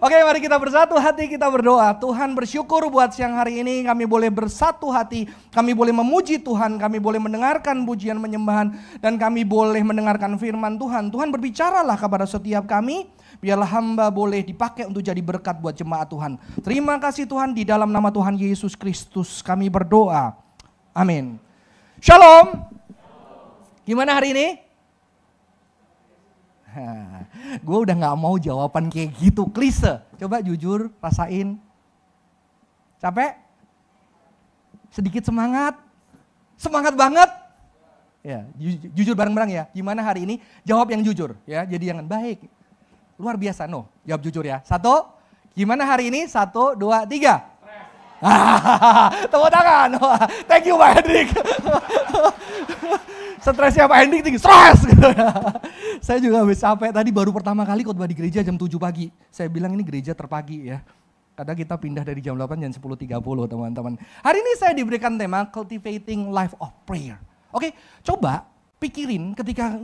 Oke, mari kita bersatu hati, kita berdoa. Tuhan, bersyukur buat siang hari ini kami boleh bersatu hati, kami boleh memuji Tuhan, kami boleh mendengarkan pujian penyembahan, dan kami boleh mendengarkan firman Tuhan. Tuhan, berbicaralah kepada setiap kami, biarlah hamba boleh dipakai untuk jadi berkat buat jemaat Tuhan. Terima kasih Tuhan, di dalam nama Tuhan Yesus Kristus kami berdoa. Amin. Shalom. Gimana hari ini? Gue udah gak mau jawaban kayak gitu, klise. Coba jujur, rasain. Capek? Sedikit semangat? Semangat banget? Ya, jujur bareng-bareng ya. Gimana hari ini? Jawab yang jujur ya. Jadi jangan baik. Luar biasa, no. Jawab jujur ya. 1, gimana hari ini? 1, 2, 3. Tepuk tangan. Thank you Pak Hendrik. Stresnya Pak Hendrik tinggi, stres. Saya juga habis capek, tadi baru pertama kali khotbah di gereja jam 7 pagi. Saya bilang ini gereja terpagi ya. Kadang kita pindah dari jam 8 jam 10.30 teman-teman. Hari ini saya diberikan tema Cultivating Life of Prayer. Oke, coba pikirin ketika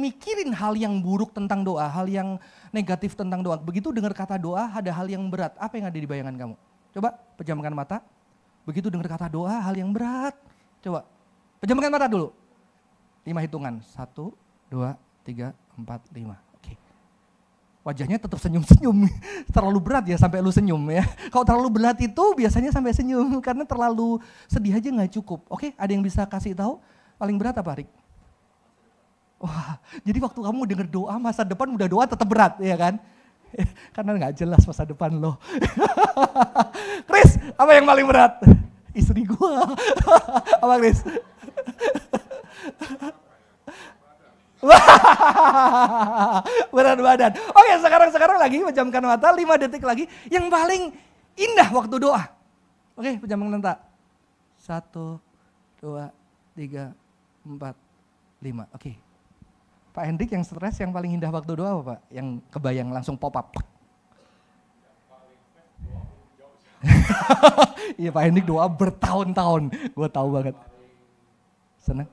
mikirin hal yang buruk tentang doa, hal yang negatif tentang doa. Begitu dengar kata doa ada hal yang berat, apa yang ada di bayangan kamu? Coba pejamkan mata. Begitu dengar kata doa hal yang berat. Coba pejamkan mata dulu. 5 hitungan. 1, 2, 3, 4, 5. Oke. Wajahnya tetap senyum-senyum. Terlalu berat ya sampai lu senyum ya. Kalau terlalu berat itu biasanya sampai senyum. Karena terlalu sedih aja gak cukup. Oke, ada yang bisa kasih tahu paling berat apa, Rik? Wah, jadi waktu kamu dengar doa masa depan udah doa tetap berat ya kan? Karena gak jelas masa depan lo. Chris, apa yang paling berat? Istri gua. Apa Chris? Berat badan. Oke, sekarang lagi pejamkan mata 5 detik lagi. Yang paling indah waktu doa. Oke, pejamkan mata. 1, 2, 3, 4, 5. Oke. Pak Hendrik yang stres yang paling indah waktu doa apa Pak? Yang kebayang langsung pop up. Iya Pak Hendrik doa bertahun-tahun. Gue tahu banget. Senang?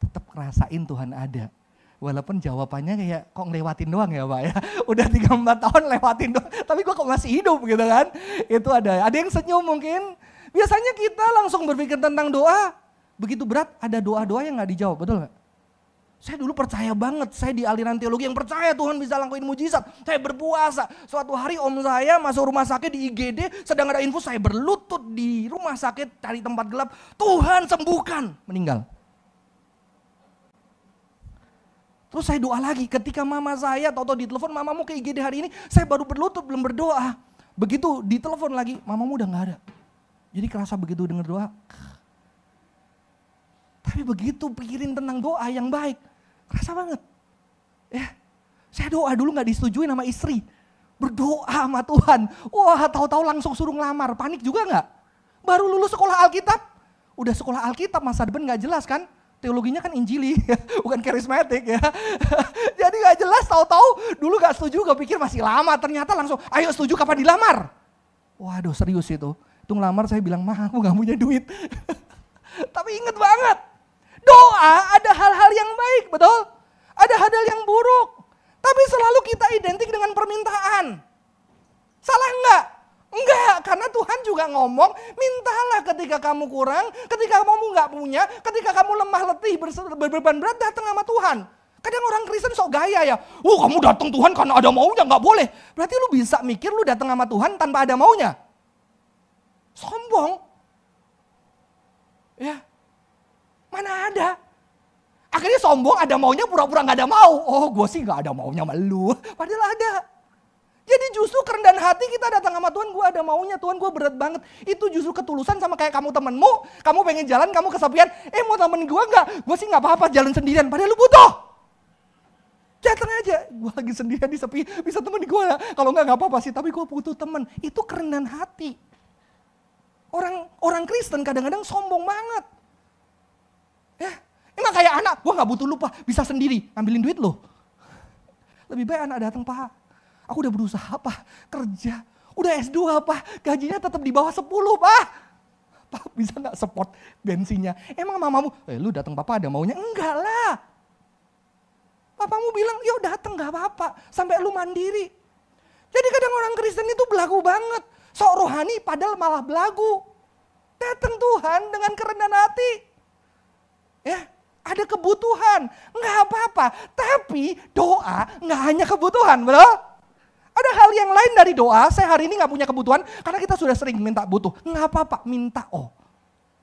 Tetap ngerasain Tuhan ada. Walaupun jawabannya kayak kok ngelewatin doang ya Pak ya. Udah 3-4 tahun lewatin doang. Tapi gue kok masih hidup gitu kan. Itu ada yang senyum mungkin. Biasanya kita langsung berpikir tentang doa. Begitu berat ada doa-doa yang gak dijawab, betul gak? Saya dulu percaya banget, saya di aliran teologi yang percaya Tuhan bisa lakuin mujizat. Saya berpuasa, suatu hari om saya masuk rumah sakit di IGD, sedang ada infus saya berlutut di rumah sakit cari tempat gelap. Tuhan sembuhkan, meninggal. Terus saya doa lagi, ketika mama saya tahu-tahu ditelepon, mamamu ke IGD hari ini, saya baru berlutut belum berdoa. Begitu ditelepon lagi, mamamu udah gak ada. Jadi kerasa begitu dengar doa, tapi begitu pikirin tentang doa yang baik, kerasa banget. Ya, saya doa dulu gak disetujui sama istri. Berdoa sama Tuhan. Wah, tahu-tahu langsung suruh ngelamar. Panik juga gak? Baru lulus sekolah Alkitab. Udah sekolah Alkitab, masa depan gak jelas kan? Teologinya kan Injili, bukan karismatik ya. Jadi gak jelas, tahu-tahu dulu gak setuju, gak pikir masih lama. Ternyata langsung, ayo setuju kapan dilamar? Waduh serius itu. Itu ngelamar saya bilang, mah aku gak punya duit. Tapi inget banget. Doa ada hal-hal yang baik, betul? Ada hal-hal yang buruk. Tapi selalu kita identik dengan permintaan. Salah enggak? Enggak, karena Tuhan juga ngomong, mintalah ketika kamu kurang, ketika kamu enggak punya, ketika kamu lemah letih, berbeban berat, datang sama Tuhan. Kadang orang Kristen sok gaya ya, kamu datang Tuhan karena ada maunya, enggak boleh. Berarti lu bisa mikir lu datang sama Tuhan tanpa ada maunya. Sombong. Ya. Mana ada? Akhirnya sombong ada maunya pura-pura gak ada mau. Oh gue sih gak ada maunya sama lu. Padahal ada. Jadi justru kerendahan hati kita datang sama Tuhan, gue ada maunya. Tuhan gue berat banget. Itu justru ketulusan sama kayak kamu temenmu. Kamu pengen jalan, kamu kesepian. Mau temen gue gak? Gue sih gak apa-apa jalan sendirian. Padahal lu butuh. Datang aja. Gue lagi sendirian di sepi. Bisa temen gue ya. Kalau gak apa-apa sih. Tapi gue butuh temen. Itu kerendahan hati. Orang Kristen kadang-kadang sombong banget. Ya, emang kayak anak, gue gak butuh lu Pak, bisa sendiri, ambilin duit lo. Lebih baik anak datang Pak, aku udah berusaha Pak, kerja, udah S2 Pak, gajinya tetap di bawah 10 Pak. Pak bisa gak support bensinnya? Emang mamamu, lu datang Papa ada maunya? Enggak lah. Papamu bilang, yuk datang gak apa-apa. Sampai lu mandiri. Jadi kadang orang Kristen itu belagu banget. Sok rohani padahal malah belagu. Datang Tuhan dengan kerendahan hati. Ya, ada kebutuhan. Nggak apa-apa. Tapi doa nggak hanya kebutuhan, betul? Ada hal yang lain dari doa. Saya hari ini nggak punya kebutuhan karena kita sudah sering minta butuh. Nggak apa-apa, minta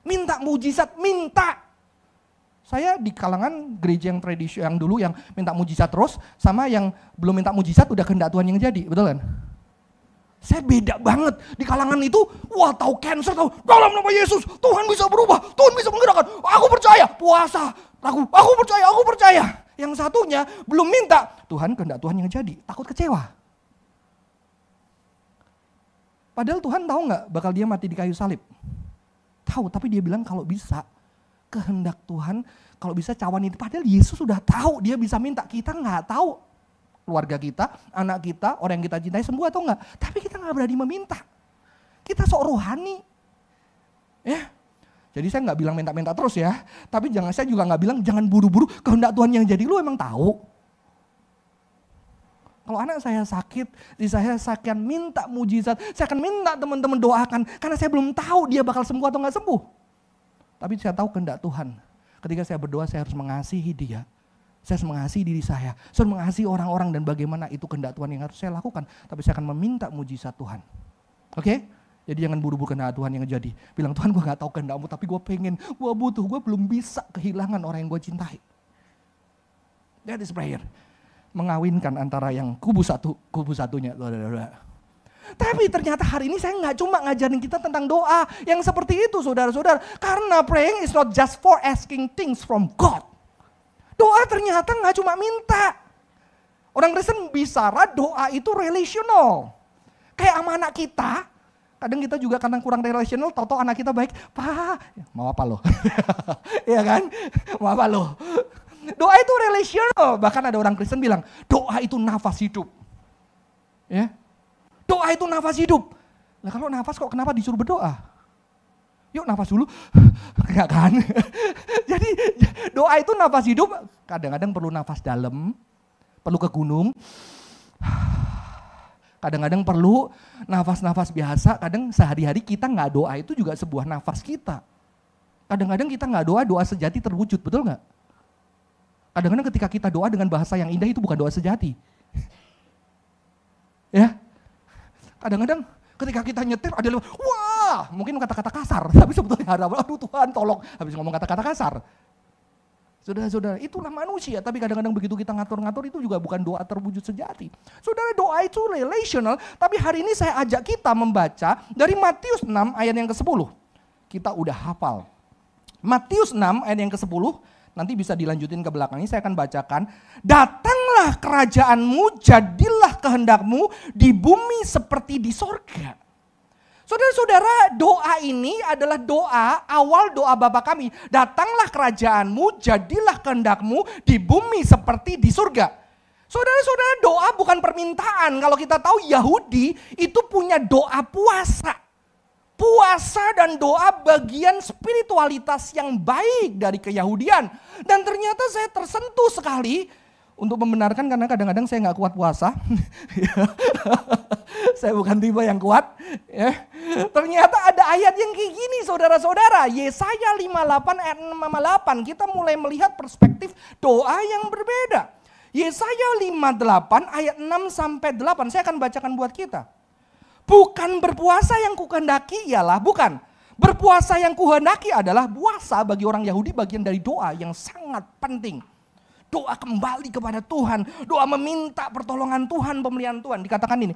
minta mujizat, minta. Saya di kalangan gereja yang tradisi yang dulu yang minta mujizat terus sama yang belum minta mujizat udah kehendak Tuhan yang jadi, betul kan? Saya beda banget di kalangan itu. Wah, tahu cancer, tahu dalam nama Yesus Tuhan bisa berubah, Tuhan bisa menggerakkan. Aku percaya, puasa, aku percaya. Yang satunya belum minta, Tuhan kehendak Tuhan yang jadi, takut kecewa. Padahal Tuhan tahu nggak bakal dia mati di kayu salib? Tahu, tapi dia bilang kalau bisa kehendak Tuhan, kalau bisa cawan itu. Padahal Yesus sudah tahu dia bisa minta, kita nggak tahu. Keluarga kita, anak kita, orang yang kita cintai sembuh atau enggak. Tapi kita enggak berani meminta. Kita sok rohani. Ya. Jadi saya enggak bilang minta-minta terus ya. Tapi saya juga enggak bilang jangan buru-buru kehendak Tuhan yang jadi. Lu emang tahu. Kalau anak saya sakit, saya akan minta mujizat. Saya akan minta teman-teman doakan. Karena saya belum tahu dia bakal sembuh atau enggak sembuh. Tapi saya tahu kehendak Tuhan. Ketika saya berdoa saya harus mengasihi dia. Saya harus mengasihi diri saya harus mengasihi orang-orang dan bagaimana itu kehendak Tuhan yang harus saya lakukan. Tapi saya akan meminta mujizat Tuhan. Oke? Jadi jangan buru-buru kehendak Tuhan yang jadi. Bilang, Tuhan gue gak tahu kehendakmu tapi gue pengen, gue butuh, gue belum bisa kehilangan orang yang gue cintai. That is prayer. Mengawinkan antara yang kubu satunya. Tapi ternyata hari ini saya gak cuma ngajarin kita tentang doa yang seperti itu saudara-saudara. Karena praying is not just for asking things from God. Doa ternyata nggak cuma minta. Orang Kristen bicara doa itu relational. Kayak sama anak kita, kadang kita juga kadang kurang relational, tahu-tahu anak kita baik, Pak, mau apa lo? Iya kan? Mau apa lo? Doa itu relational. Bahkan ada orang Kristen bilang, doa itu nafas hidup. Ya? Doa itu nafas hidup. Nah kalau nafas kok kenapa disuruh berdoa? Yuk nafas dulu, enggak kan? Jadi doa itu nafas hidup, kadang-kadang perlu nafas dalam, perlu ke gunung, kadang-kadang perlu nafas-nafas biasa, kadang sehari-hari kita nggak doa itu juga sebuah nafas kita. Kadang-kadang kita nggak doa sejati terwujud, betul nggak? Kadang-kadang ketika kita doa dengan bahasa yang indah itu bukan doa sejati. Ya, kadang-kadang ketika kita nyetir ada wah, mungkin kata-kata kasar, tapi sebetulnya aduh Tuhan tolong, habis ngomong kata-kata kasar. Saudara-saudara, itulah manusia, tapi kadang-kadang begitu kita ngatur-ngatur itu juga bukan doa terwujud sejati. Saudara, doa itu relational, tapi hari ini saya ajak kita membaca dari Matius 6 ayat yang ke-10. Kita udah hafal. Matius 6 ayat yang ke-10, nanti bisa dilanjutin ke belakangnya, saya akan bacakan. Datanglah kerajaanmu, jadilah kehendakmu di bumi seperti di sorga. Saudara-saudara, doa ini adalah doa, awal doa Bapa kami. Datanglah kerajaanmu, jadilah kehendakmu di bumi seperti di surga. Saudara-saudara, doa bukan permintaan. Kalau kita tahu Yahudi itu punya doa puasa. Puasa dan doa bagian spiritualitas yang baik dari keyahudian. Dan ternyata saya tersentuh sekali untuk membenarkan karena kadang-kadang saya nggak kuat puasa. Saya bukan tipe yang kuat. Ya. Ternyata ada ayat yang kayak gini saudara-saudara. Yesaya 58 ayat 68. Kita mulai melihat perspektif doa yang berbeda. Yesaya 58 ayat 6 sampai 8. Saya akan bacakan buat kita. Bukan berpuasa yang kukehendaki ialah, bukan. Berpuasa yang kuhendaki adalah puasa bagi orang Yahudi bagian dari doa yang sangat penting. Doa kembali kepada Tuhan, doa meminta pertolongan Tuhan, pemeliharaan Tuhan. Dikatakan ini,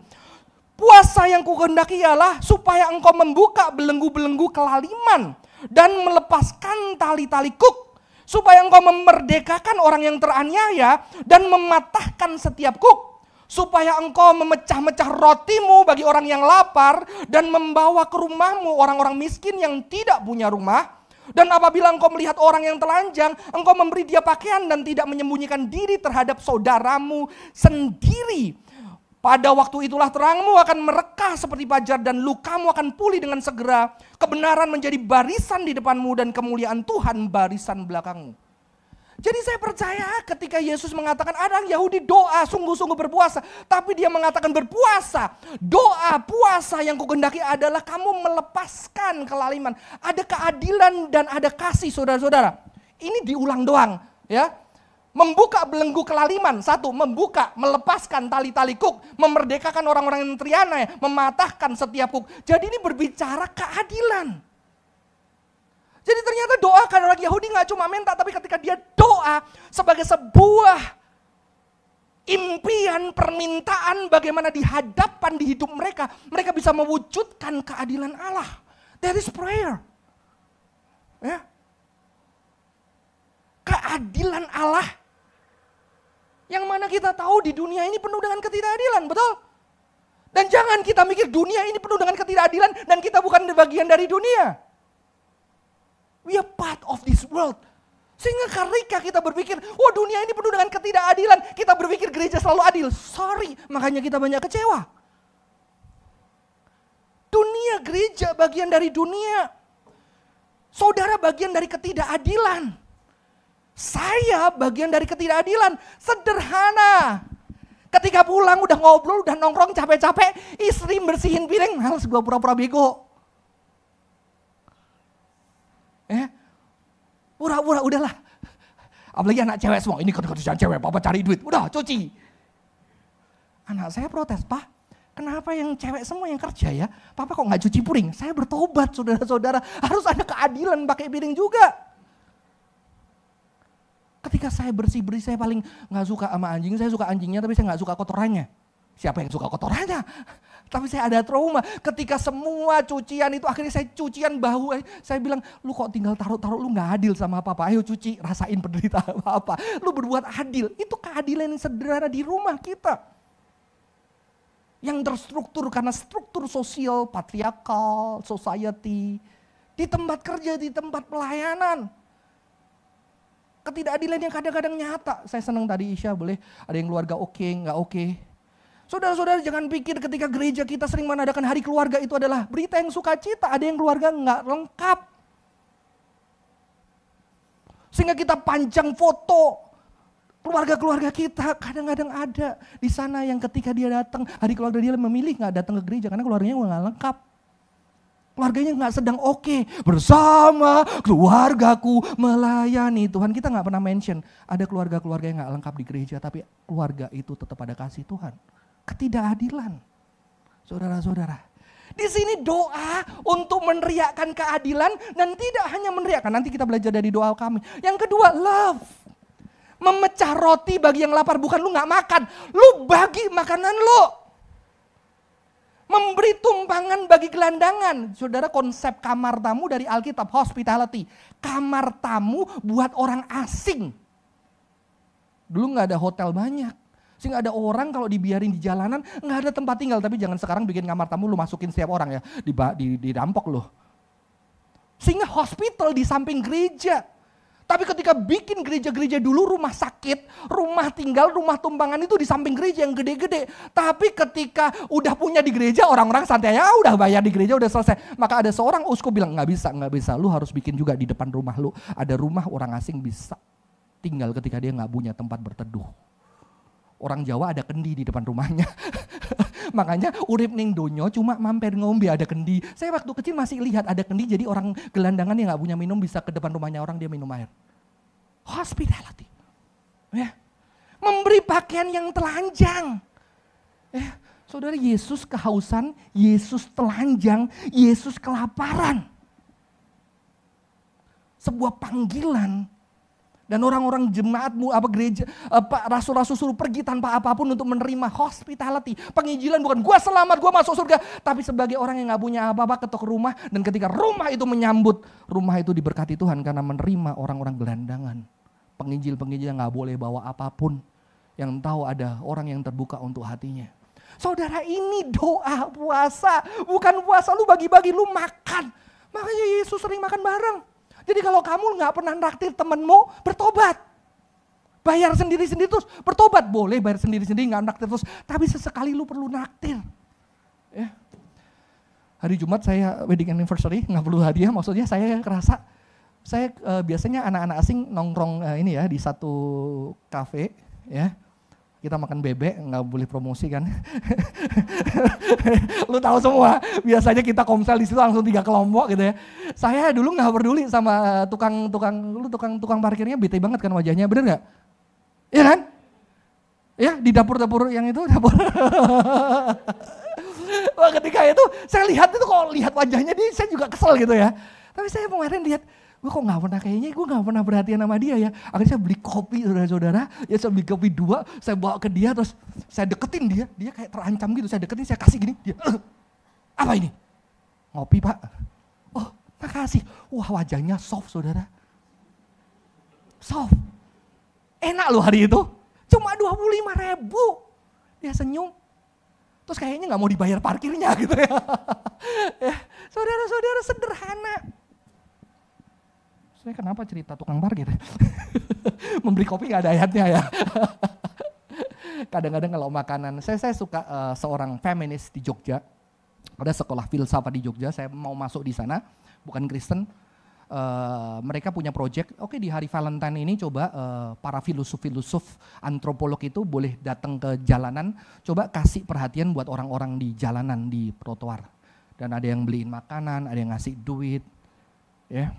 puasa yang kukehendaki ialah supaya engkau membuka belenggu-belenggu kelaliman dan melepaskan tali-tali kuk. Supaya engkau memerdekakan orang yang teraniaya dan mematahkan setiap kuk. Supaya engkau memecah-mecah rotimu bagi orang yang lapar dan membawa ke rumahmu orang-orang miskin yang tidak punya rumah. Dan apabila engkau melihat orang yang telanjang, engkau memberi dia pakaian dan tidak menyembunyikan diri terhadap saudaramu sendiri. Pada waktu itulah terangmu akan merekah seperti fajar dan lukamu akan pulih dengan segera. Kebenaran menjadi barisan di depanmu dan kemuliaan Tuhan barisan belakangmu. Jadi saya percaya ketika Yesus mengatakan ada Yahudi doa sungguh-sungguh berpuasa. Tapi dia mengatakan berpuasa, doa puasa yang kukendaki adalah kamu melepaskan kelaliman. Ada keadilan dan ada kasih saudara-saudara. Ini diulang doang ya. Membuka belenggu kelaliman, satu, membuka, melepaskan tali-tali kuk, memerdekakan orang-orang yang triana, mematahkan setiap kuk. Jadi ini berbicara keadilan. Jadi ternyata doa karena orang Yahudi gak cuma minta, tapi ketika dia doa sebagai sebuah impian, permintaan bagaimana di hadapan di hidup mereka, mereka bisa mewujudkan keadilan Allah. That is prayer. Ya. Keadilan Allah. Yang mana kita tahu di dunia ini penuh dengan ketidakadilan, betul? Dan jangan kita mikir dunia ini penuh dengan ketidakadilan dan kita bukan bagian dari dunia. We are part of this world. Sehingga ketika kita berpikir, oh dunia ini penuh dengan ketidakadilan, kita berpikir gereja selalu adil. Sorry, makanya kita banyak kecewa. Dunia, gereja bagian dari dunia. Saudara bagian dari ketidakadilan. Saya bagian dari ketidakadilan. Sederhana. Ketika pulang udah ngobrol, udah nongkrong capek-capek, istri bersihin piring, males gue pura-pura bego. Pura-pura udahlah. Apalagi anak cewek semua, ini kerjaan cewek, papa cari duit, udah cuci. Anak saya protes, Pak, kenapa yang cewek semua yang kerja ya? Papa kok gak cuci piring? Saya bertobat saudara-saudara, harus ada keadilan pakai piring juga. Ketika saya bersih-bersih, saya paling gak suka sama anjing, saya suka anjingnya tapi saya gak suka kotorannya. Siapa yang suka kotorannya? Tapi saya ada trauma. Ketika semua cucian itu akhirnya saya cucian bahu. Saya bilang, lu kok tinggal taruh-taruh, lu gak adil sama apa-apa. Ayo cuci, rasain penderitaan apa-apa. Lu berbuat adil. Itu keadilan yang sederhana di rumah kita. Yang terstruktur karena struktur sosial, patriarkal, society. Di tempat kerja, di tempat pelayanan. Ketidakadilan yang kadang-kadang nyata. Saya senang tadi Isya boleh ada yang keluarga oke, nggak oke. Saudara-saudara jangan pikir ketika gereja kita sering mengadakan hari keluarga itu adalah berita yang sukacita. Ada yang keluarga nggak lengkap. Sehingga kita panjang foto keluarga-keluarga kita. Kadang-kadang ada di sana yang ketika dia datang hari keluarga dia memilih nggak datang ke gereja karena keluarganya nggak lengkap. Keluarganya nggak sedang oke. Bersama keluargaku melayani Tuhan. Kita nggak pernah mention ada keluarga-keluarga yang nggak lengkap di gereja, tapi keluarga itu tetap ada kasih Tuhan. Ketidakadilan, saudara-saudara. Di sini doa untuk meneriakkan keadilan dan tidak hanya meneriakkan. Nanti kita belajar dari doa kami. Yang kedua, love. Memecah roti bagi yang lapar, bukan lu nggak makan, lu bagi makanan lu. Memberi tumpangan bagi gelandangan. Saudara, konsep kamar tamu dari Alkitab, hospitality. Kamar tamu buat orang asing. Dulu gak ada hotel banyak. Sehingga ada orang kalau dibiarin di jalanan gak ada tempat tinggal. Tapi jangan sekarang bikin kamar tamu lu masukin setiap orang ya. Dirampok lu. Sehingga hospital di samping gereja. Tapi ketika bikin gereja-gereja dulu rumah sakit, rumah tinggal, rumah tumpangan itu di samping gereja yang gede-gede. Tapi ketika udah punya di gereja orang-orang santai ya udah bayar di gereja udah selesai. Maka ada seorang uskup bilang nggak bisa. Lu harus bikin juga di depan rumah lu. Ada rumah orang asing bisa tinggal ketika dia nggak punya tempat berteduh. Orang Jawa ada kendi di depan rumahnya. Makanya urip ning donyo cuma mampir ngombe ada kendi. Saya waktu kecil masih lihat ada kendi jadi orang gelandangan yang gak punya minum bisa ke depan rumahnya orang dia minum air. Hospitality. Ya. Memberi pakaian yang telanjang. Ya. Saudara, Yesus kehausan, Yesus telanjang, Yesus kelaparan. Sebuah panggilan. Dan orang-orang jemaatmu, gereja, rasul-rasul suruh pergi tanpa apapun untuk menerima hospitality. Penginjilan bukan gua selamat, gua masuk surga. Tapi sebagai orang yang gak punya apa-apa ketok rumah. Dan ketika rumah itu menyambut, rumah itu diberkati Tuhan karena menerima orang-orang gelandangan. Penginjil-penginjil yang gak boleh bawa apapun. Yang tahu ada orang yang terbuka untuk hatinya. Saudara, ini doa puasa. Bukan puasa lu bagi-bagi, lu makan. Makanya Yesus sering makan bareng. Jadi kalau kamu gak pernah naktir temenmu, bertobat. Bayar sendiri-sendiri terus, bertobat. Boleh bayar sendiri-sendiri, gak naktir terus. Tapi sesekali lu perlu naktir. Ya. Hari Jumat saya wedding anniversary, gak perlu hadiah. Maksudnya saya ngerasa Saya biasanya anak-anak asing nongkrong ini ya di satu kafe ya. Kita makan bebek, nggak boleh promosi kan. Lu tahu semua, biasanya kita komsel di situ langsung 3 kelompok gitu ya. Saya dulu nggak peduli sama tukang parkirnya, bete banget kan wajahnya, bener nggak? Iya kan? Ya di dapur-dapur yang itu dapur. Wah, ketika itu saya lihat itu kok lihat wajahnya dia, saya juga kesel gitu ya. Tapi saya kemarin lihat, gue kok gak pernah kayaknya, gue gak pernah perhatian sama dia ya. Akhirnya saya beli kopi saudara-saudara, ya saya beli kopi 2, saya bawa ke dia terus saya deketin dia kayak terancam gitu, saya deketin, saya kasih gini, dia, apa ini? Ngopi Pak. Oh makasih, wah wajahnya soft saudara. Soft, enak loh hari itu, cuma 25.000, dia senyum. Terus kayaknya gak mau dibayar parkirnya gitu ya. Ya saudara-saudara sederhana. Saya kenapa cerita tukang parkir? Memberi kopi gak ada ayatnya ya. Kadang-kadang kalau makanan, saya suka seorang feminis di Jogja. Ada sekolah filsafat di Jogja, saya mau masuk di sana, bukan Kristen. Mereka punya project, oke di hari Valentine ini coba para filosof antropolog itu boleh datang ke jalanan, coba kasih perhatian buat orang-orang di jalanan, di trotoar. Dan ada yang beliin makanan, ada yang ngasih duit. Ya.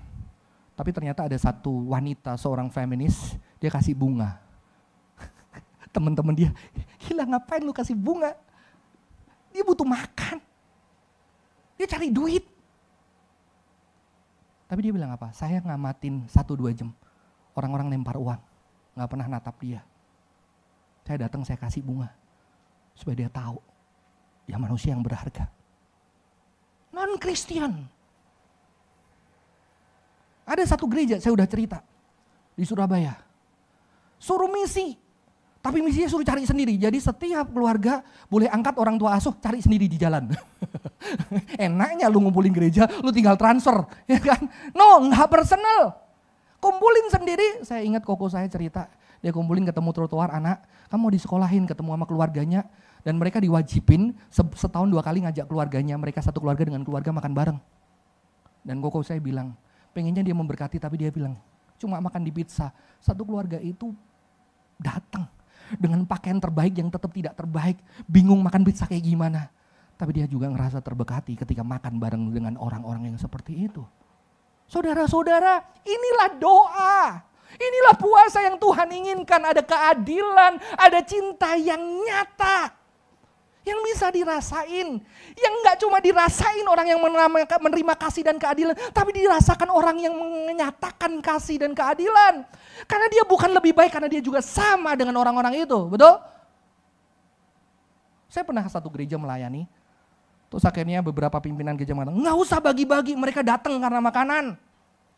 Tapi ternyata ada satu wanita, seorang feminis, dia kasih bunga. Teman-teman dia, gila ngapain lu kasih bunga? Dia butuh makan. Dia cari duit. Tapi dia bilang apa? Saya ngamatin 1-2 jam. Orang-orang lempar uang. Gak pernah natap dia. Saya datang, saya kasih bunga. Supaya dia tahu. Ya manusia yang berharga. Non-Christian. Ada satu gereja, saya udah cerita. Di Surabaya. Suruh misi. Tapi misinya suruh cari sendiri. Jadi setiap keluarga boleh angkat orang tua asuh, cari sendiri di jalan. Enaknya lu ngumpulin gereja, lu tinggal transfer. Ya kan? No, nggak personal. Kumpulin sendiri. Saya ingat koko saya cerita. Dia kumpulin ketemu trotoar anak. Kamu mau disekolahin ketemu sama keluarganya. Dan mereka diwajibin setahun 2 kali ngajak keluarganya. Mereka satu keluarga dengan keluarga makan bareng. Dan koko saya bilang, pengennya dia memberkati tapi dia bilang, cuma makan di pizza. Satu keluarga itu datang. Dengan pakaian terbaik yang tetap tidak terbaik. Bingung makan pizza kayak gimana. Tapi dia juga ngerasa terberkati ketika makan bareng dengan orang-orang yang seperti itu. Saudara-saudara, inilah doa. Inilah puasa yang Tuhan inginkan. Ada keadilan, ada cinta yang nyata. Yang bisa dirasain. Yang gak cuma dirasain orang yang menerima kasih dan keadilan. Tapi dirasakan orang yang menyatakan kasih dan keadilan. Karena dia bukan lebih baik, karena dia juga sama dengan orang-orang itu. Betul? Saya pernah ke satu gereja melayani. Terus akhirnya beberapa pimpinan gereja mengatakan, nggak usah bagi-bagi, mereka datang karena makanan.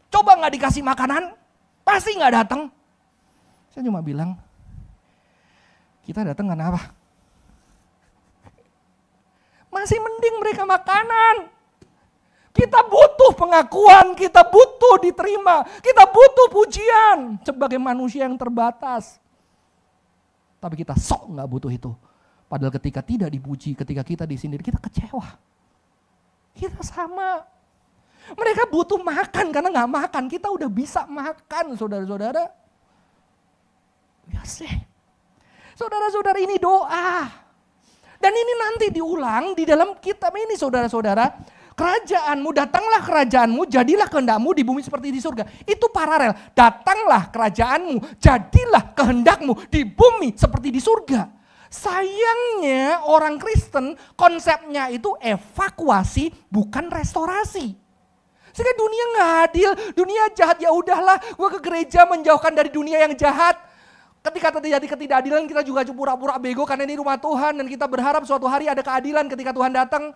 Coba nggak dikasih makanan, pasti nggak datang. Saya cuma bilang, kita datang karena apa? Masih mending mereka makanan. Kita butuh pengakuan, kita butuh diterima, kita butuh pujian sebagai manusia yang terbatas. Tapi kita sok nggak butuh itu. Padahal ketika tidak dipuji, ketika kita disindir, kita kecewa. Kita sama. Mereka butuh makan karena nggak makan, kita udah bisa makan, saudara-saudara. Ya sih. Saudara-saudara, ini doa. Dan ini nanti diulang di dalam kitab ini, saudara-saudara. Kerajaanmu, datanglah kerajaanmu, jadilah kehendakmu di bumi seperti di surga. Itu paralel. Datanglah kerajaanmu, jadilah kehendakmu di bumi seperti di surga. Sayangnya orang Kristen konsepnya itu evakuasi bukan restorasi. Sehingga dunia nggak adil, dunia jahat, ya udahlah gue ke gereja menjauhkan dari dunia yang jahat. Ketika terjadi ketidakadilan kita juga pura-pura bego karena ini rumah Tuhan dan kita berharap suatu hari ada keadilan ketika Tuhan datang.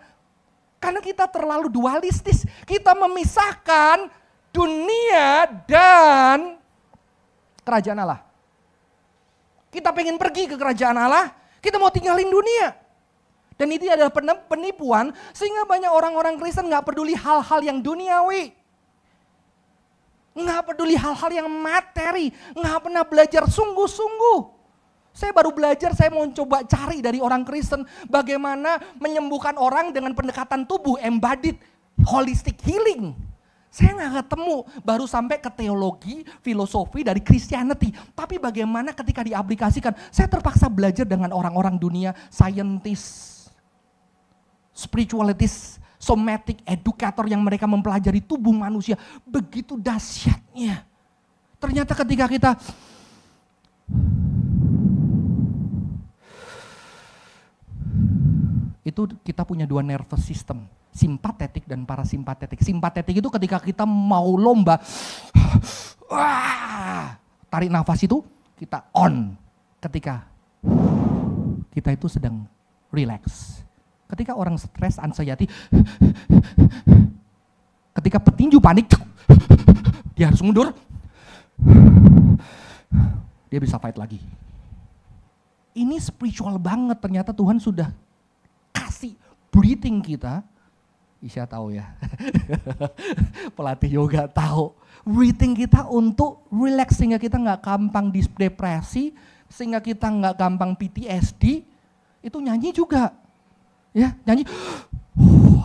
Karena kita terlalu dualistis, kita memisahkan dunia dan kerajaan Allah. Kita pengen pergi ke kerajaan Allah, kita mau tinggalin dunia. Dan itu adalah penipuan sehingga banyak orang-orang Kristen gak peduli hal-hal yang duniawi. Gak peduli hal-hal yang materi, gak pernah belajar sungguh-sungguh. Saya baru belajar, saya mau coba cari dari orang Kristen bagaimana menyembuhkan orang dengan pendekatan tubuh, embodied, holistic healing. Saya nggak ketemu, baru sampai ke teologi, filosofi dari Christianity. Tapi bagaimana ketika diaplikasikan, saya terpaksa belajar dengan orang-orang dunia, scientist, spiritualitis, somatic, educator yang mereka mempelajari tubuh manusia. Begitu dahsyatnya. Ternyata ketika kita itu kita punya dua nervous system. Simpatetik dan parasimpatetik. Simpatetik itu ketika kita mau lomba, tarik nafas itu kita on. Ketika kita itu sedang relax. Ketika orang stres, anxiety, ketika petinju panik, dia harus mundur, dia bisa fight lagi. Ini spiritual banget, ternyata Tuhan sudah kasih breathing kita. Isya tahu ya, pelatih yoga tahu. Breathing kita untuk relax sehingga kita nggak gampang depresi, sehingga kita nggak gampang PTSD. Itu nyanyi juga, ya nyanyi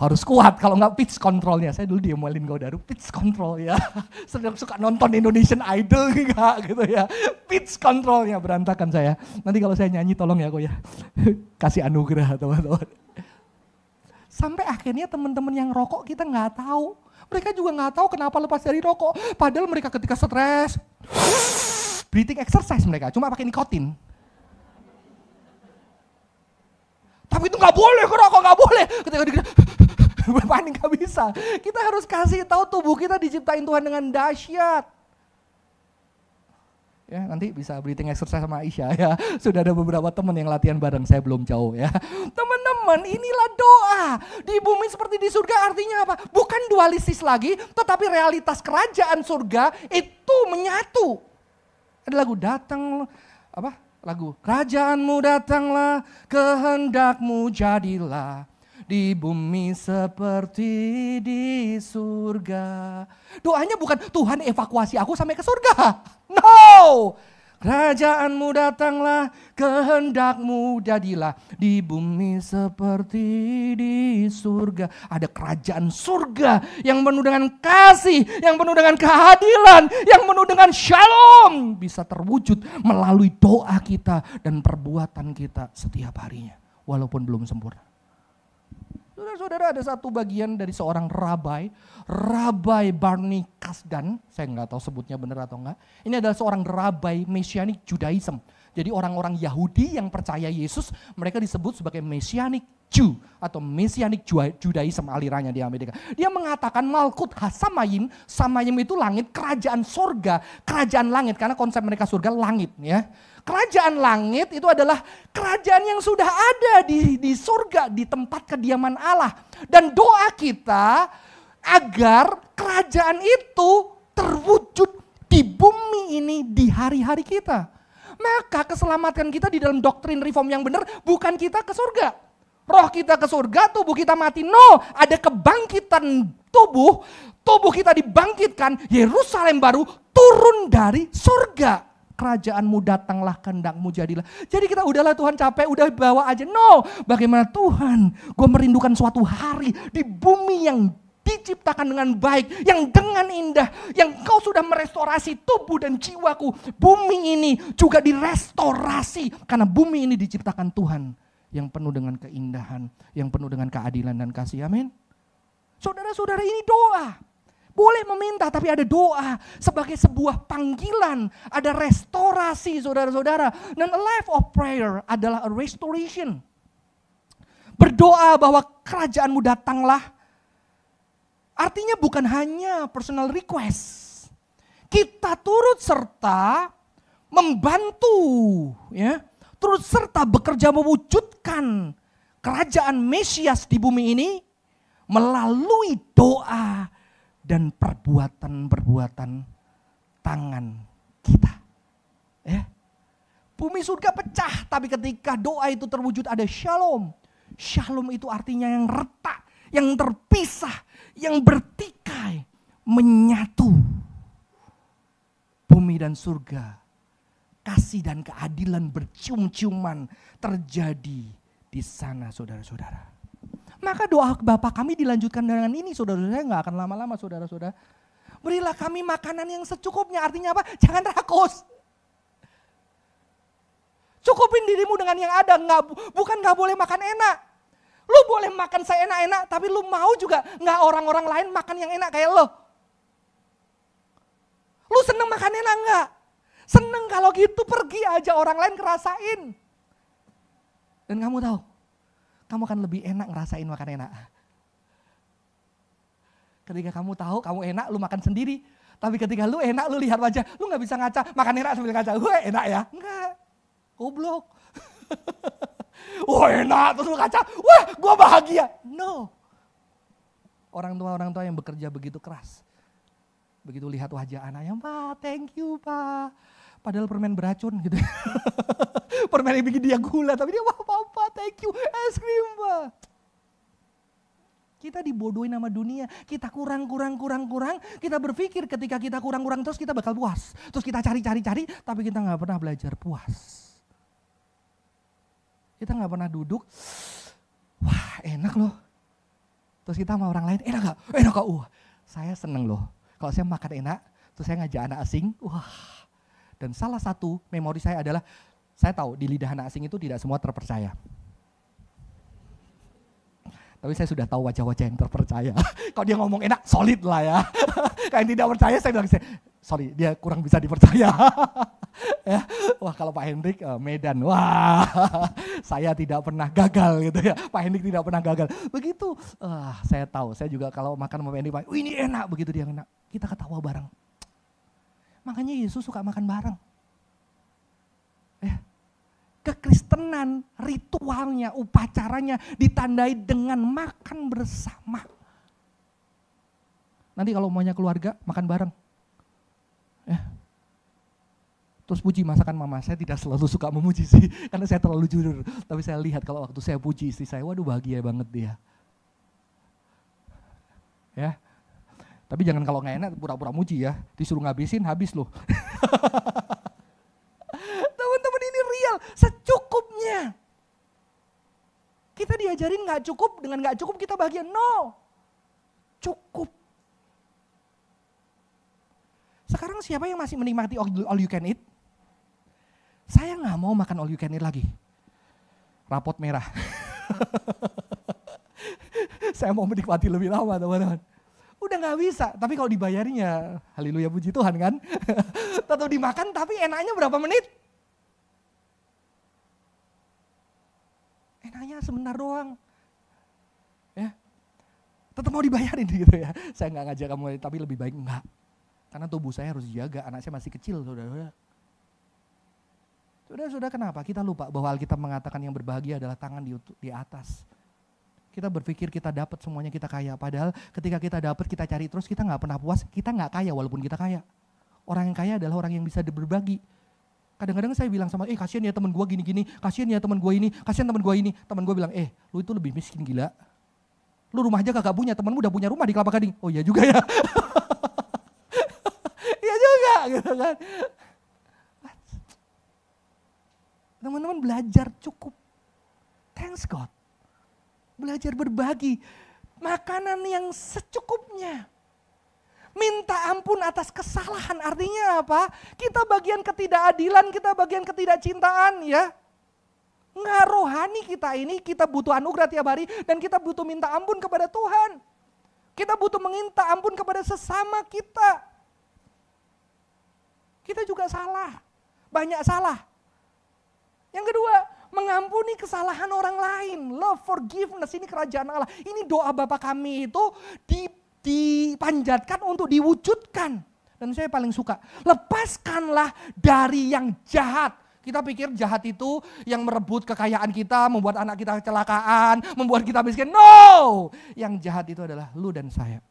harus kuat. Kalau nggak pitch controlnya, saya dulu diomelin Gaudaru pitch control ya. Sedang suka nonton Indonesian Idol nggak gitu ya, pitch controlnya berantakan saya. Nanti kalau saya nyanyi tolong ya kok ya, kasih anugerah teman-teman. Sampai akhirnya teman-teman yang rokok kita nggak tahu. Mereka juga nggak tahu kenapa lepas dari rokok. Padahal mereka ketika stres, breathing exercise mereka, cuma pakai nikotin. Tapi itu nggak boleh, rokok nggak boleh. Ketika panik nggak bisa. Kita harus kasih tahu tubuh kita diciptain Tuhan dengan dahsyat. Ya, nanti bisa breathing exercise sama Aisyah ya. Sudah ada beberapa teman yang latihan bareng, saya belum jauh ya. Teman-teman, inilah doa. Di bumi seperti di surga artinya apa? Bukan dualistis lagi, tetapi realitas kerajaan surga itu menyatu. Ada lagu datang, apa? Lagu kerajaanmu datanglah, kehendakmu jadilah. Di bumi seperti di surga. Doanya bukan Tuhan evakuasi aku sampai ke surga. No. Kerajaanmu datanglah, kehendakmu jadilah. Di bumi seperti di surga. Ada kerajaan surga yang penuh dengan kasih, yang penuh dengan keadilan, yang penuh dengan shalom. Bisa terwujud melalui doa kita dan perbuatan kita setiap harinya. Walaupun belum sempurna. Saudara-saudara, ada satu bagian dari seorang Rabbi Barney Kasdan, saya nggak tahu sebutnya benar atau enggak. Ini adalah seorang Rabbi Messianic Judaism. Jadi orang-orang Yahudi yang percaya Yesus, mereka disebut sebagai Messianic Jew atau Messianic Judaism alirannya di Amerika. Dia mengatakan Malkut Hasamayim, Samayim itu langit, kerajaan surga, kerajaan langit, karena konsep mereka surga langit ya. Kerajaan langit itu adalah kerajaan yang sudah ada di surga, di tempat kediaman Allah. Dan doa kita agar kerajaan itu terwujud di bumi ini di hari-hari kita. Maka keselamatan kita di dalam doktrin reform yang benar bukan kita ke surga. Roh kita ke surga, tubuh kita mati. No, ada kebangkitan tubuh kita dibangkitkan, Yerusalem baru turun dari surga. Kerajaanmu datanglah, kehendakmu jadilah. Jadi kita udahlah Tuhan capek, udah bawa aja. No, bagaimana Tuhan, gue merindukan suatu hari di bumi yang diciptakan dengan baik, yang dengan indah, yang kau sudah merestorasi tubuh dan jiwaku. Bumi ini juga direstorasi, karena bumi ini diciptakan Tuhan, yang penuh dengan keindahan, yang penuh dengan keadilan dan kasih. Amin. Saudara-saudara, ini doa. Boleh meminta, tapi ada doa sebagai sebuah panggilan. Ada restorasi, saudara-saudara. Dan a life of prayer adalah a restoration. Berdoa bahwa kerajaanmu datanglah. Artinya bukan hanya personal request. Kita turut serta membantu, ya, turut serta bekerja mewujudkan kerajaan Mesias di bumi ini melalui doa dan perbuatan-perbuatan tangan kita. Ya. Bumi surga pecah, tapi ketika doa itu terwujud ada shalom. Shalom itu artinya yang retak, yang terpisah, yang bertikai, menyatu. Bumi dan surga, kasih dan keadilan bercium-ciuman terjadi di sana, saudara-saudara. Maka doa Bapa kami dilanjutkan dengan ini, saudara-saudara. Saya nggak akan lama-lama, saudara-saudara. Berilah kami makanan yang secukupnya. Artinya apa? Jangan rakus. Cukupin dirimu dengan yang ada. Bukan gak boleh makan enak. Lu boleh makan seenak-enak, tapi lu mau juga gak orang-orang lain makan yang enak kayak lo. Lu seneng makan enak gak? Seneng kalau gitu pergi aja orang lain ngerasain. Dan kamu tahu, kamu akan lebih enak ngerasain makan enak. Ketika kamu tahu kamu enak, lu makan sendiri. Tapi ketika lu enak, lu lihat wajah, lu gak bisa ngaca, makan enak sambil ngaca. Gue enak ya? Enggak, goblok. Wah enak, terus lu kaca, wah gue bahagia. No. Orang tua yang bekerja begitu keras. Begitu lihat wajah anaknya, Pak thank you Pak. Padahal permen beracun gitu. Permen yang bikin dia gula, tapi dia, wah Papa thank you, es krim Pak. Kita dibodohin sama dunia, kita kurang. Kita berpikir ketika kita kurang terus kita bakal puas. Terus kita cari, tapi kita gak pernah belajar puas. Kita gak pernah duduk, wah enak loh. Terus kita sama orang lain, enak gak? Enak gak? Saya seneng loh. Kalau saya makan enak, terus saya ngajak anak asing, wah. Dan salah satu memori saya adalah, saya tahu di lidah anak asing itu tidak semua terpercaya. Tapi saya sudah tahu wajah-wajah yang terpercaya. Kalau dia ngomong enak, solid lah ya. Kalau yang tidak percaya, saya bilang, sorry dia kurang bisa dipercaya. Ya. Wah kalau Pak Hendrik Medan, wah saya tidak pernah gagal gitu ya. Pak Hendrik tidak pernah gagal. Begitu, saya tahu, saya juga kalau makan sama Pak Hendrik, ini enak, begitu dia enak. Kita ketawa bareng. Makanya Yesus suka makan bareng. Ya. Kekristenan, ritualnya, upacaranya ditandai dengan makan bersama. Nanti kalau maunya keluarga, makan bareng. Ya. Terus puji masakan mama, saya tidak selalu suka memuji sih, karena saya terlalu jujur. Tapi saya lihat kalau waktu saya puji istri saya, waduh bahagia banget dia. Ya. Tapi jangan kalau nggak enak pura-pura muji ya, disuruh ngabisin habis loh. Teman-teman ini real, secukupnya. Kita diajarin nggak cukup, dengan nggak cukup kita bahagia. No, cukup. Sekarang siapa yang masih menikmati all you can eat? Saya nggak mau makan all you can eat lagi. Rapot merah. Saya mau menikmati lebih lama teman-teman. Udah nggak bisa, tapi kalau dibayarin ya haleluya puji Tuhan kan. Tetap dimakan tapi enaknya berapa menit? Enaknya sebentar doang. Ya. Tetap mau dibayarin gitu ya. Saya nggak ngajak kamu, tapi lebih baik enggak. Karena tubuh saya harus dijaga, anak saya masih kecil, saudara-saudara. Saudara-saudara kenapa? Kita lupa bahwa Alkitab mengatakan yang berbahagia adalah tangan di atas. Kita berpikir kita dapat semuanya, kita kaya. Padahal ketika kita dapat, kita cari terus, kita gak pernah puas, kita gak kaya walaupun kita kaya. Orang yang kaya adalah orang yang bisa berbagi. Kadang-kadang saya bilang sama, kasihan ya teman gue gini-gini, kasihan ya teman gue ini, kasihan teman gue ini. Teman gue bilang, lu itu lebih miskin gila. Lu rumah aja kagak punya, temanmu udah punya rumah di Kelapa Gading. Oh iya juga ya. Iya juga gitu kan. Teman-teman belajar cukup. Thanks God. Belajar berbagi. Makanan yang secukupnya. Minta ampun atas kesalahan. Artinya apa? Kita bagian ketidakadilan, kita bagian ketidakcintaan ya. Nggak rohani kita ini, kita butuh anugerah tiap hari. Dan kita butuh minta ampun kepada Tuhan. Kita butuh meminta ampun kepada sesama kita. Kita juga salah. Banyak salah. Yang kedua, mengampuni kesalahan orang lain. Love, forgiveness, ini kerajaan Allah. Ini doa Bapa kami itu dipanjatkan untuk diwujudkan. Dan saya paling suka, lepaskanlah dari yang jahat. Kita pikir jahat itu yang merebut kekayaan kita, membuat anak kita kecelakaan, membuat kita miskin. No! Yang jahat itu adalah lu dan saya.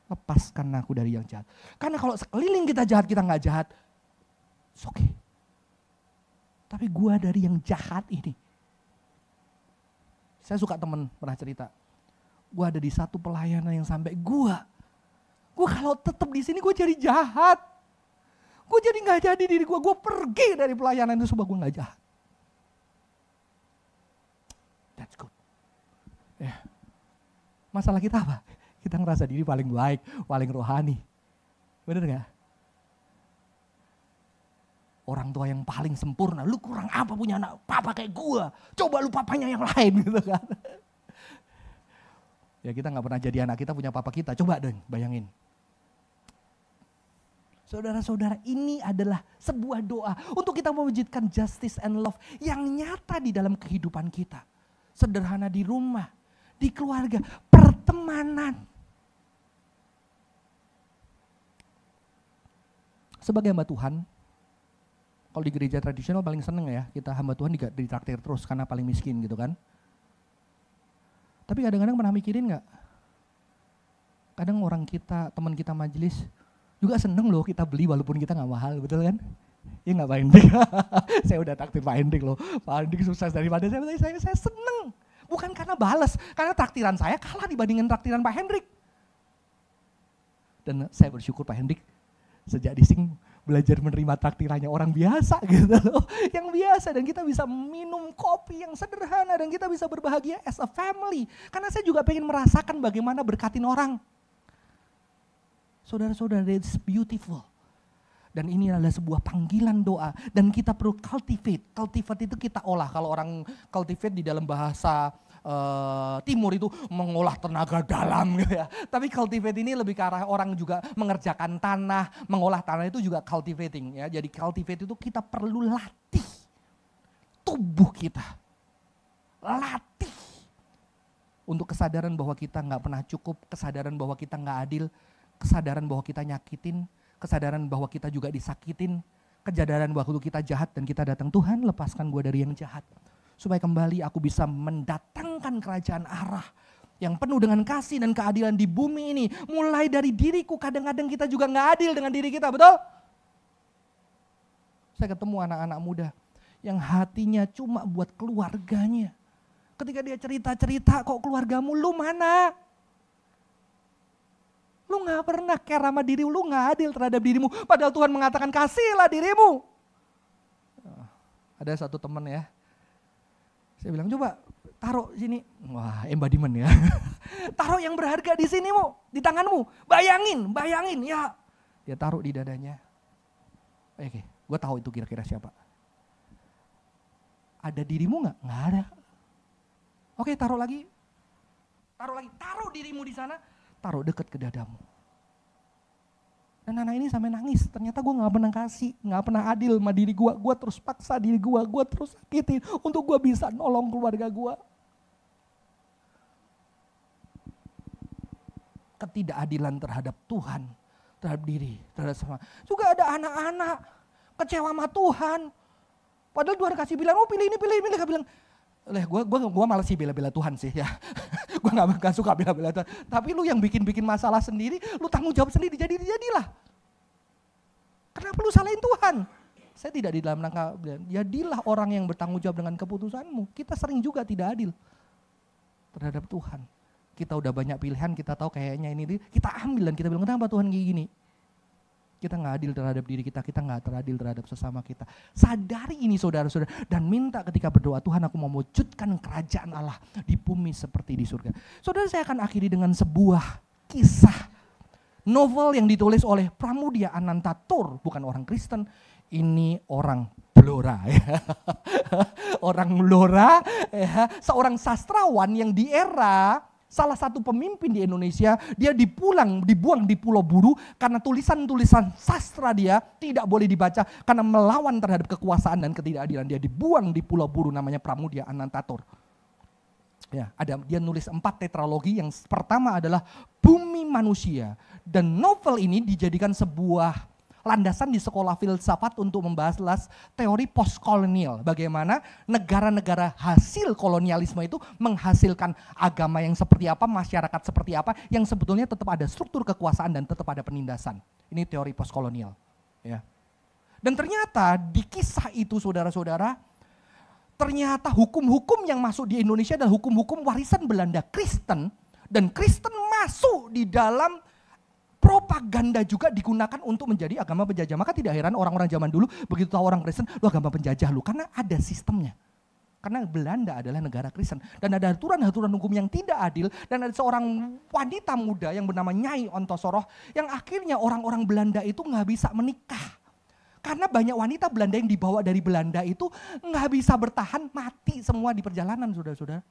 Lepaskan aku dari yang jahat. Karena kalau sekeliling kita jahat, kita nggak jahat. It's okay. Tapi gua dari yang jahat ini. Saya suka temen pernah cerita. Gua ada di satu pelayanan yang sampai gua kalau tetap di sini gua jadi jahat. Gua jadi nggak jadi diri gua pergi dari pelayanan itu sebab gua nggak jahat. That's good. Ya. Masalah kita apa? Kita ngerasa diri paling baik, paling rohani. Bener gak? Orang tua yang paling sempurna, lu kurang apa punya anak papa kayak gua? Coba lu papanya yang lain gitu kan. Ya kita gak pernah jadi anak kita punya papa kita, coba dong bayangin. Saudara-saudara, ini adalah sebuah doa untuk kita mewujudkan justice and love yang nyata di dalam kehidupan kita. Sederhana di rumah, di keluarga, pertemanan. Sebagai hamba Tuhan, kalau di gereja tradisional paling seneng ya, kita hamba Tuhan ditraktir terus karena paling miskin gitu kan. Tapi kadang-kadang pernah mikirin gak? Kadang orang kita, teman kita majelis, juga seneng loh kita beli walaupun kita gak mahal, betul kan? Iya gak Pak Hendrik? Saya udah traktir Pak Hendrik loh. Pak Hendrik sukses daripada saya seneng. Bukan karena balas, karena traktiran saya kalah dibandingkan traktiran Pak Hendrik. Dan saya bersyukur Pak Hendrik sejak di Sing belajar menerima traktirannya orang biasa gitu loh. Yang biasa, dan kita bisa minum kopi yang sederhana dan kita bisa berbahagia as a family. Karena saya juga pengen merasakan bagaimana berkatin orang. Saudara-saudara, it's beautiful. Dan ini adalah sebuah panggilan doa dan kita perlu cultivate. Cultivate itu kita olah. Kalau orang cultivate di dalam bahasa timur itu mengolah tenaga dalam gitu ya. Tapi cultivate ini lebih ke arah orang juga mengerjakan tanah, mengolah tanah itu juga cultivating ya. Jadi cultivate itu kita perlu latih tubuh kita. Latih untuk kesadaran bahwa kita nggak pernah cukup, kesadaran bahwa kita nggak adil, kesadaran bahwa kita nyakitin, kesadaran bahwa kita juga disakitin, kesadaran bahwa kita jahat dan kita datang, Tuhan lepaskan gue dari yang jahat. Supaya kembali aku bisa mendatangkan kerajaan Allah yang penuh dengan kasih dan keadilan di bumi ini. Mulai dari diriku, kadang-kadang kita juga gak adil dengan diri kita, betul? Saya ketemu anak-anak muda yang hatinya cuma buat keluarganya. Ketika dia cerita-cerita, kok keluargamu lu mana? Lu gak pernah care sama diri lu gak adil terhadap dirimu. Padahal Tuhan mengatakan kasihlah dirimu. Ada satu teman ya. Saya bilang coba taruh sini. Wah embodiment ya. Taruh yang berharga di sinimu, di tanganmu. Bayangin ya. Dia taruh di dadanya. Oke, gue tahu itu kira-kira siapa. Ada dirimu gak? Gak ada. Oke, taruh lagi. Taruh dirimu di sana. Taruh dekat ke dadamu. Dan anak ini sampai nangis, ternyata gue gak pernah kasih, gak pernah adil sama diri gue terus paksa diri gue terus sakitin untuk gue bisa nolong keluarga gue. Ketidakadilan terhadap Tuhan, terhadap diri, terhadap sama. Juga ada anak-anak kecewa sama Tuhan. Padahal Tuhan kasih bilang, oh pilih ini, gak bilang, gue malas sih bela-bela Tuhan sih ya. Gue gak suka bela-bela Tuhan. Tapi lu yang bikin masalah sendiri, lu tanggung jawab sendiri, jadilah. Kenapa lu salahin Tuhan? Saya tidak di dalam rangka, jadilah orang yang bertanggung jawab dengan keputusanmu. Kita sering juga tidak adil terhadap Tuhan. Kita udah banyak pilihan, kita tahu kayaknya ini, kita ambil dan kita bilang, kenapa Tuhan kayak gini? Kita gak adil terhadap diri kita gak teradil terhadap sesama kita. Sadari ini saudara-saudara dan minta ketika berdoa, Tuhan aku mau mewujudkan kerajaan Allah di bumi seperti di surga. Saudara, saya akan akhiri dengan sebuah kisah novel yang ditulis oleh Pramudia Anantatur, bukan orang Kristen, ini orang Blora ya. Orang Blora ya, seorang sastrawan yang di era salah satu pemimpin di Indonesia, dia dibuang di Pulau Buru karena tulisan-tulisan sastra dia tidak boleh dibaca karena melawan terhadap kekuasaan dan ketidakadilan. Dia dibuang di Pulau Buru, namanya Pramudia Anantatur. Ya, dia nulis 4 tetralogi, yang pertama adalah Bumi Manusia. Dan novel ini dijadikan sebuah landasan di sekolah filsafat untuk membahas teori postkolonial. Bagaimana negara-negara hasil kolonialisme itu menghasilkan agama yang seperti apa, masyarakat seperti apa, yang sebetulnya tetap ada struktur kekuasaan dan tetap ada penindasan. Ini teori postkolonial. Ya. Dan ternyata di kisah itu saudara-saudara, ternyata hukum-hukum yang masuk di Indonesia adalah hukum-hukum warisan Belanda Kristen. Dan Kristen masuk di dalam propaganda juga digunakan untuk menjadi agama penjajah. Maka tidak heran orang-orang zaman dulu begitu tahu orang Kristen, lu agama penjajah lu. Karena ada sistemnya. Karena Belanda adalah negara Kristen. Dan ada aturan-aturan hukum yang tidak adil. Dan ada seorang wanita muda yang bernama Nyai Ontosoroh. Yang akhirnya orang-orang Belanda itu gak bisa menikah. Karena banyak wanita Belanda yang dibawa dari Belanda itu gak bisa bertahan, mati semua di perjalanan saudara-saudara.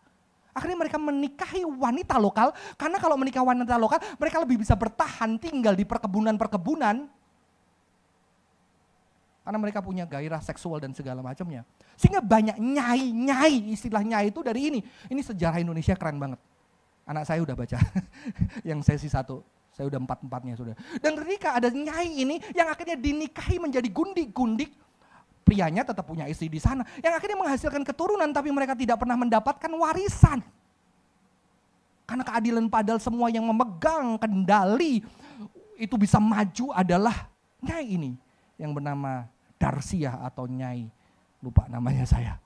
Akhirnya mereka menikahi wanita lokal. Karena kalau menikah wanita lokal mereka lebih bisa bertahan tinggal di perkebunan-perkebunan. Karena mereka punya gairah seksual dan segala macamnya. Sehingga banyak nyai, istilah nyai itu dari ini. Ini sejarah Indonesia keren banget. Anak saya udah baca, yang sesi 1. Saya udah 4-4-nya sudah. Dan ketika ada nyai ini yang akhirnya dinikahi menjadi gundik-gundik. Prianya tetap punya istri di sana. Yang akhirnya menghasilkan keturunan tapi mereka tidak pernah mendapatkan warisan. Karena keadilan padahal semua yang memegang kendali itu bisa maju adalah nyai ini. Yang bernama Darsiah atau Nyai, lupa namanya saya.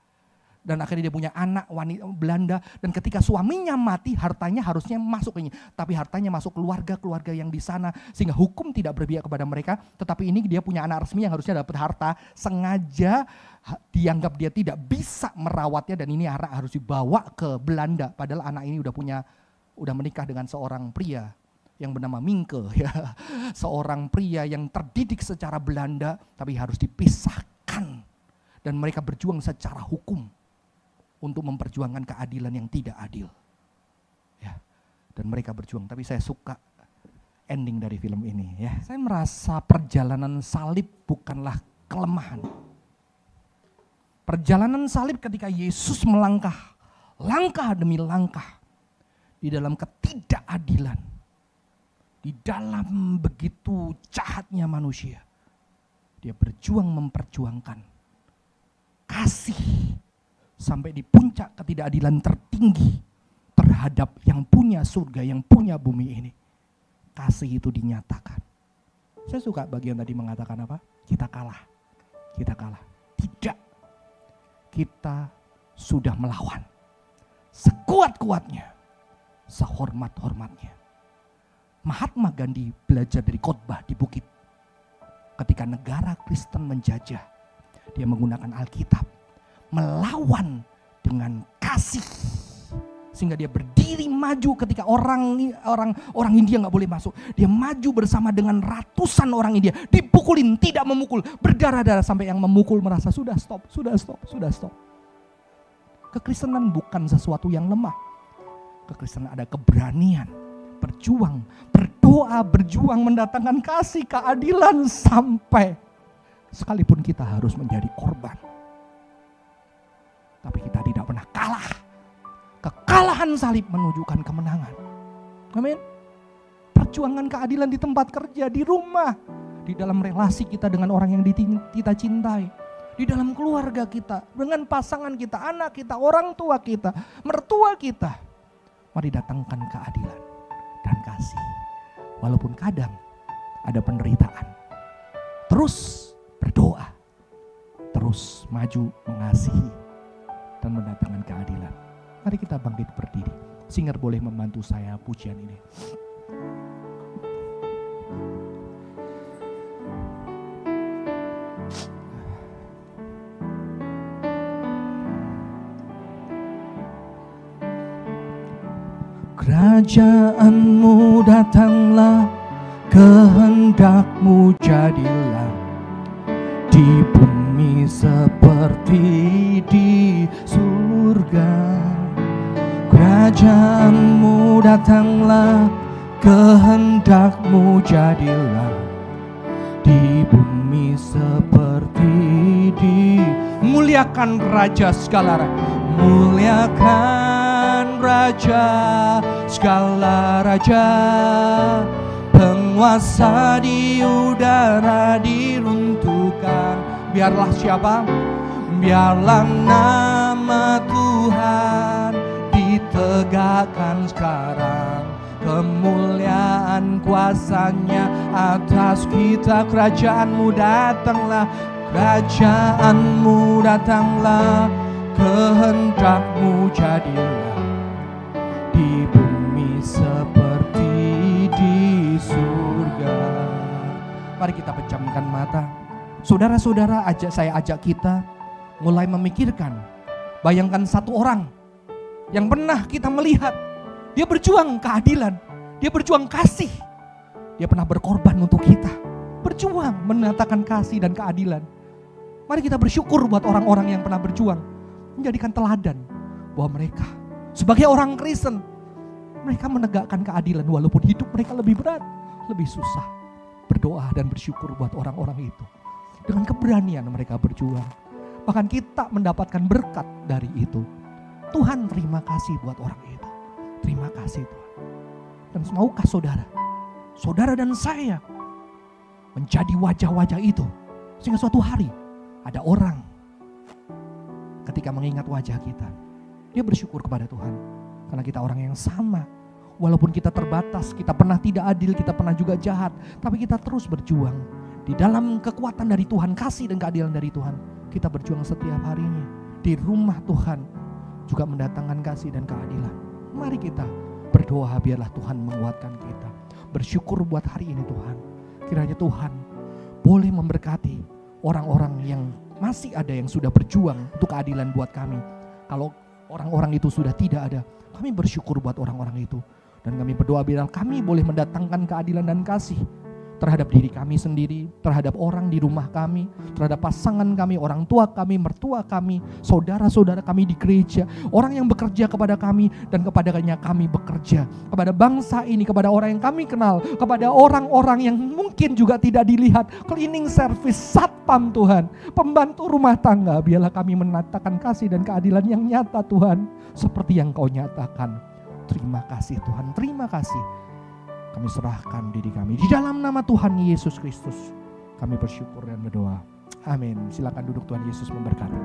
Dan akhirnya dia punya anak wanita Belanda dan ketika suaminya mati hartanya harusnya masuk ke ini. Tapi hartanya masuk keluarga-keluarga yang di sana sehingga hukum tidak berpihak kepada mereka. Tetapi ini dia punya anak resmi yang harusnya dapat harta. Sengaja dianggap dia tidak bisa merawatnya dan ini anak harus dibawa ke Belanda. Padahal anak ini udah menikah dengan seorang pria yang bernama Mingke, ya. Seorang pria yang terdidik secara Belanda tapi harus dipisahkan. Dan mereka berjuang secara hukum untuk memperjuangkan keadilan yang tidak adil. Ya. Dan mereka berjuang, tapi saya suka ending dari film ini. Ya. Saya merasa perjalanan salib bukanlah kelemahan. Perjalanan salib ketika Yesus melangkah, langkah demi langkah di dalam ketidakadilan. Di dalam begitu jahatnya manusia, dia berjuang memperjuangkan kasih sampai di puncak ketidakadilan tertinggi terhadap yang punya surga, yang punya bumi ini. Kasih itu dinyatakan. Saya suka bagian tadi mengatakan apa? Kita kalah. Kita kalah. Tidak. Kita sudah melawan. Sekuat-kuatnya. Sehormat-hormatnya. Mahatma Gandhi belajar dari khotbah di bukit. Ketika negara Kristen menjajah, dia menggunakan Alkitab, melawan dengan kasih. Sehingga dia berdiri maju ketika orang India nggak boleh masuk. Dia maju bersama dengan ratusan orang India, dipukulin, tidak memukul, berdarah-darah sampai yang memukul merasa sudah stop. Kekristenan bukan sesuatu yang lemah. Kekristenan ada keberanian. Berjuang, berdoa, berjuang mendatangkan kasih, keadilan sampai sekalipun kita harus menjadi korban. Tapi kita tidak pernah kalah. Kekalahan salib menunjukkan kemenangan. Amin. Perjuangan keadilan di tempat kerja, di rumah, di dalam relasi kita dengan orang yang kita cintai, di dalam keluarga kita, dengan pasangan kita, anak kita, orang tua kita, mertua kita. Mari datangkan keadilan dan kasih. Walaupun kadang ada penderitaan. Terus berdoa. Terus maju mengasihi dan mendatangkan keadilan. Mari kita bangkit berdiri. Singer boleh membantu saya pujian ini. Kerajaanmu datanglah, kehendakmu jadilah di bumi seperti di surga. Kerajaanmu datanglah, kehendakmu jadilah di bumi seperti di. Muliakan Raja segala raja, muliakan Raja segala raja, penguasa di udara diruntuhkan. Biarlah siapa? Biarlah nama Tuhan ditegakkan sekarang. Kemuliaan kuasanya atas kita. Kerajaanmu datanglah, kerajaanmu datanglah, kehendakmu jadilah di bumi seperti di surga. Mari kita pejamkan mata. Saudara-saudara, saya ajak kita mulai memikirkan Bayangkan satu orang yang pernah kita melihat, dia berjuang keadilan, dia berjuang kasih, dia pernah berkorban untuk kita, berjuang menyatakan kasih dan keadilan. Mari kita bersyukur buat orang-orang yang pernah berjuang, menjadikan teladan bahwa mereka sebagai orang Kristen, mereka menegakkan keadilan walaupun hidup mereka lebih berat, lebih susah. Berdoa dan bersyukur buat orang-orang itu. Dengan keberanian mereka berjuang. Bahkan kita mendapatkan berkat dari itu. Tuhan terima kasih buat orang itu. Terima kasih Tuhan. Dan maukah saudara dan saya menjadi wajah-wajah itu. Sehingga suatu hari ada orang ketika mengingat wajah kita, dia bersyukur kepada Tuhan. Karena kita orang yang sama. Walaupun kita terbatas, kita pernah tidak adil, kita pernah juga jahat. Tapi kita terus berjuang. Di dalam kekuatan dari Tuhan, kasih dan keadilan dari Tuhan. Kita berjuang setiap harinya. Di rumah Tuhan juga mendatangkan kasih dan keadilan. Mari kita berdoa biarlah Tuhan menguatkan kita. Bersyukur buat hari ini Tuhan. Kiranya Tuhan boleh memberkati orang-orang yang masih ada yang sudah berjuang untuk keadilan buat kami. Kalau orang-orang itu sudah tidak ada, kami bersyukur buat orang-orang itu. Dan kami berdoa biar kami boleh mendatangkan keadilan dan kasih terhadap diri kami sendiri, terhadap orang di rumah kami, terhadap pasangan kami, orang tua kami, mertua kami, saudara-saudara kami di gereja, orang yang bekerja kepada kami dan kepadanya kami bekerja, kepada bangsa ini, kepada orang yang kami kenal, kepada orang-orang yang mungkin juga tidak dilihat, cleaning service, satpam Tuhan, pembantu rumah tangga, biarlah kami menatakan kasih dan keadilan yang nyata Tuhan, seperti yang Kau nyatakan. Terima kasih Tuhan, terima kasih. Kami serahkan diri kami di dalam nama Tuhan Yesus Kristus. Kami bersyukur dan berdoa. Amin. Silakan duduk, Tuhan Yesus memberkati.